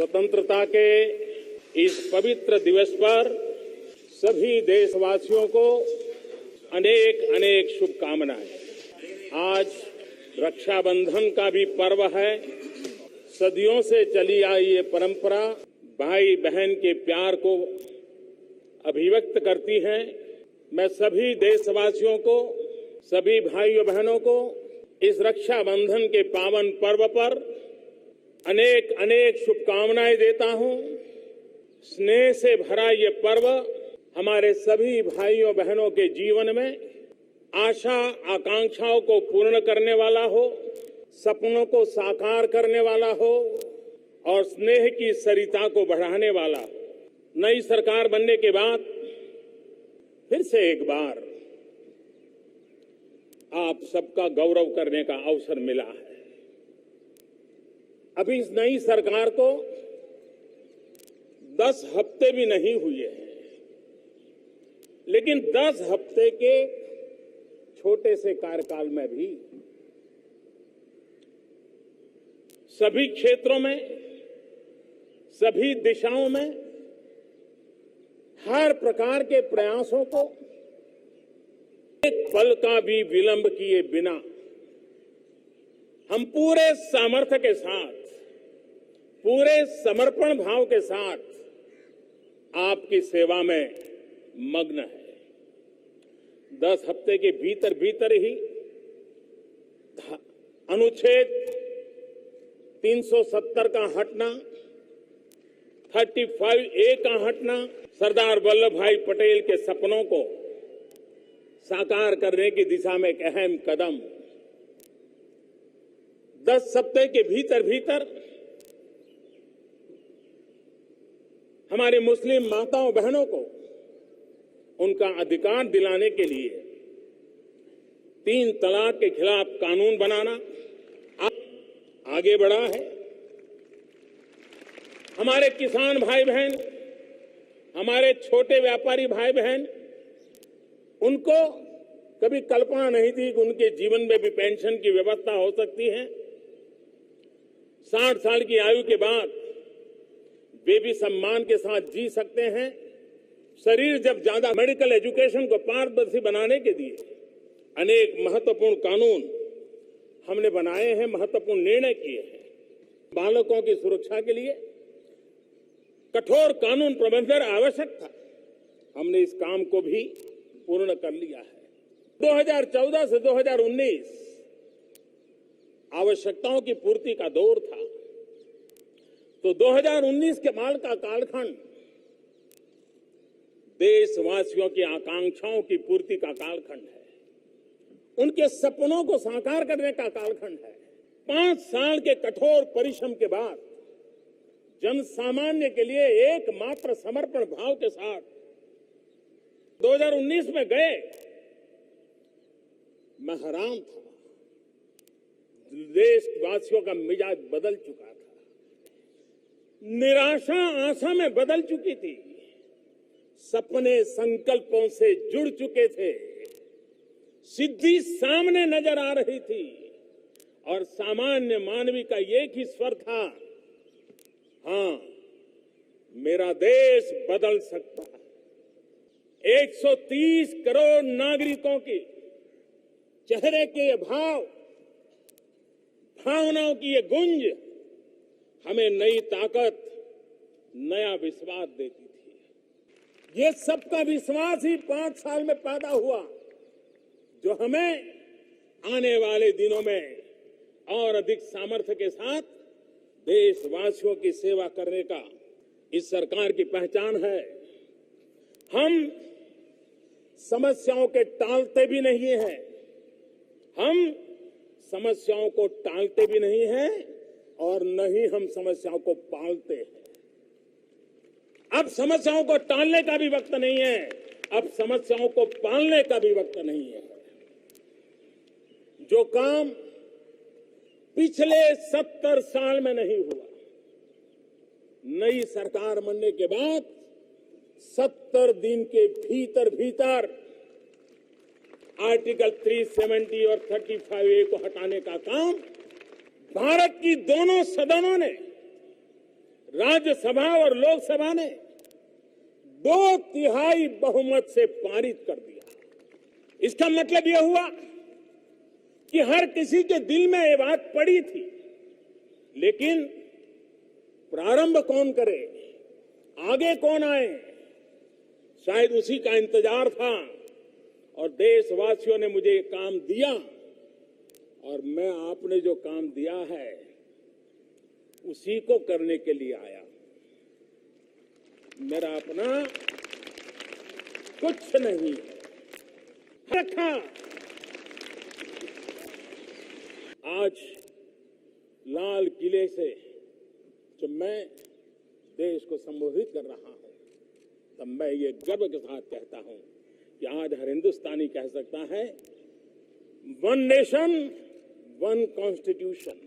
स्वतंत्रता के इस पवित्र दिवस पर सभी देशवासियों को अनेक अनेक शुभकामनाएं। आज रक्षाबंधन का भी पर्व है। सदियों से चली आई ये परंपरा भाई बहन के प्यार को अभिव्यक्त करती है। मैं सभी देशवासियों को, सभी भाइयों बहनों को इस रक्षाबंधन के पावन पर्व पर अनेक अनेक शुभकामनाएं देता हूं। स्नेह से भरा ये पर्व हमारे सभी भाइयों बहनों के जीवन में आशा आकांक्षाओं को पूर्ण करने वाला हो, सपनों को साकार करने वाला हो और स्नेह की सरिता को बढ़ाने वाला हो। नई सरकार बनने के बाद फिर से एक बार आप सबका गौरव करने का अवसर मिला है। अभी इस नई सरकार को 10 हफ्ते भी नहीं हुए हैं, लेकिन 10 हफ्ते के छोटे से कार्यकाल में भी सभी क्षेत्रों में, सभी दिशाओं में हर प्रकार के प्रयासों को एक पल का भी विलंब किए बिना हम पूरे सामर्थ्य के साथ, पूरे समर्पण भाव के साथ आपकी सेवा में मग्न है। 10 हफ्ते के भीतर भीतर ही अनुच्छेद 370 का हटना, 35A का हटना, सरदार वल्लभ भाई पटेल के सपनों को साकार करने की दिशा में एक अहम कदम। 10 हफ्ते के भीतर भीतर हमारे मुस्लिम माताओं बहनों को उनका अधिकार दिलाने के लिए 3 तलाक के खिलाफ कानून बनाना आगे बढ़ा है। हमारे किसान भाई बहन, हमारे छोटे व्यापारी भाई बहन, उनको कभी कल्पना नहीं थी कि उनके जीवन में भी पेंशन की व्यवस्था हो सकती है। 60 साल की आयु के बाद वे भी सम्मान के साथ जी सकते हैं। शरीर जब ज्यादा मेडिकल एजुकेशन को पारदर्शी बनाने के लिए अनेक महत्वपूर्ण कानून हमने बनाए हैं, महत्वपूर्ण निर्णय किए हैं। बालकों की सुरक्षा के लिए कठोर कानून प्रबंधन आवश्यक था, हमने इस काम को भी पूर्ण कर लिया है। 2014 से 2019 आवश्यकताओं की पूर्ति का दौर था, तो 2019 के बाद का कालखंड देशवासियों की आकांक्षाओं की पूर्ति का कालखंड है, उनके सपनों को साकार करने का कालखंड है। 5 साल के कठोर परिश्रम के बाद जन सामान्य के लिए एकमात्र समर्पण भाव के साथ 2019 में गए। मैं हैरान था, देशवासियों का मिजाज बदल चुका था, निराशा आशा में बदल चुकी थी, सपने संकल्पों से जुड़ चुके थे, सिद्धि सामने नजर आ रही थी और सामान्य मानवी का एक ही स्वर था, हां, मेरा देश बदल सकता है। 130 करोड़ नागरिकों की चेहरे के ये भाव, भावनाओं की ये गुंज हमें नई ताकत, नया विश्वास देती थी। ये सबका विश्वास ही 5 साल में पैदा हुआ, जो हमें आने वाले दिनों में और अधिक सामर्थ्य के साथ देशवासियों की सेवा करने का इस सरकार की पहचान है। हम समस्याओं के टालते भी नहीं हैं, हम समस्याओं को टालते भी नहीं हैं और न ही हम समस्याओं को पालते हैं। अब समस्याओं को टालने का भी वक्त नहीं है, अब समस्याओं को पालने का भी वक्त नहीं है। जो काम पिछले 70 साल में नहीं हुआ, नई सरकार बनने के बाद 70 दिन के भीतर भीतर आर्टिकल 370 और 35A को हटाने का काम भारत की दोनों सदनों ने राज्यसभा और लोकसभा ने 2/3 बहुमत से पारित कर दिया। इसका मतलब यह हुआ कि हर किसी के दिल में ये बात पड़ी थी, लेकिन प्रारंभ कौन करे, आगे कौन आए, शायद उसी का इंतजार था। और देशवासियों ने मुझे ये काम दिया और मैं आपने जो काम दिया है उसी को करने के लिए आया। मेरा अपना कुछ नहीं रखा। आज लाल किले से जब मैं देश को संबोधित कर रहा हूं, तब मैं ये गर्व के साथ कहता हूं कि आज हर हिंदुस्तानी कह सकता है, वन नेशन वन कॉन्स्टिट्यूशन।